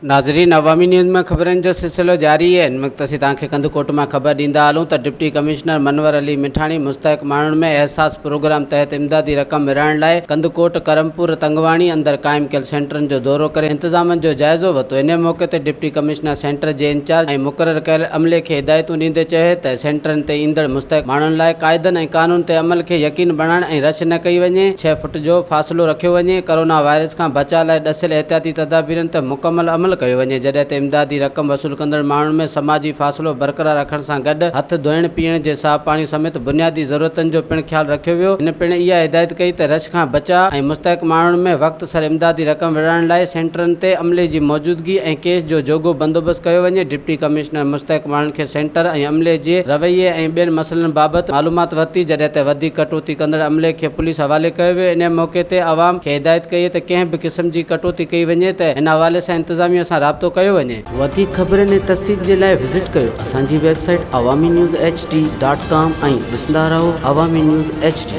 नाज़रीन, अवामी न्यूज़ में ख़बरनि जो सिलसिलो जारी है। इन वक़्त असीं तव्हांखे कंदकोट में ख़बर ॾींदा हलूं त डिप्टी कमिश्नर मनवर अली मिठाणी मुस्तहिक़ माण्हुनि में एहसास प्रोग्राम तहत इमदादी रक़म विरहाइण लाइ कंदकोट, करमपुर, तंगवाणी अंदरि क़ाइमु कयल सेंटरनि जो दौरो करे इंतज़ामनि जो जाइज़ो वरितो। इन मौक़े ते डिप्टी कमिश्नर सेंटर जे इंचार्ज ऐं मुक़ररु कयल अमले खे हिदायतूं ॾींदे चयो त सेंटरनि ते ईंदड़ मुस्तहिक़ माण्हुनि लाइ क़ाइदनि ऐं क़ानून ते अमल खे यकीन बणाइण ऐं रश न कई वञे, 6 फुट जो फ़ासिलो रखियो वञे, कोरोना वायरस खां बचाव लाइ ॾसियल एहतियाती तदाबीरनि ते मुकमल अमल कयो वञे, जॾहिं त इमदादी रक़म वसूल कंदड़ माण्हुनि में समाजी फ़ासिलो बरक़रार रखण सां गॾु हथ धोइण, पीअण जे साफ़ पाणी समेत बुनियादी ज़रूरतनि जो पिणु ख़्यालु रखियो वियो। हिन पिणु इहा हिदायत कई त रश खां बचाव ऐं मुस्तहिक़ माण्हुनि में वक़्त सर इमदादी रक़म विरहाइण लाइ सेंटरनि ते अमले जी मौजूदगी ऐं केस जो जोॻो बंदोबस्तु कयो वञे। डिप्टी कमिश्नर मुस्तहिक़ माण्हुनि खे सेंटर ऐं अमले जे रवैये ऐं ॿियनि मसइलनि बाबति मालूमात वरिती, जॾहिं त वधीक कटौती कंदड़ अमले खे पुलिस हवाले कयो वियो। इन मौक़े ते अवाम खे हिदायत कई त कंहिं बि क़िस्म जी कटौती कई वञे त इन हवाले सां इंतज़ामिया सां राब्तो कयो वञे। वधीक ख़बरनि ऐं तफ़सील जे लाइ विज़िट कयो असांजी वेबसाइट awamiNewsHD.com ऐं ॾिसंदा रहो अवामी न्यूज़ HD।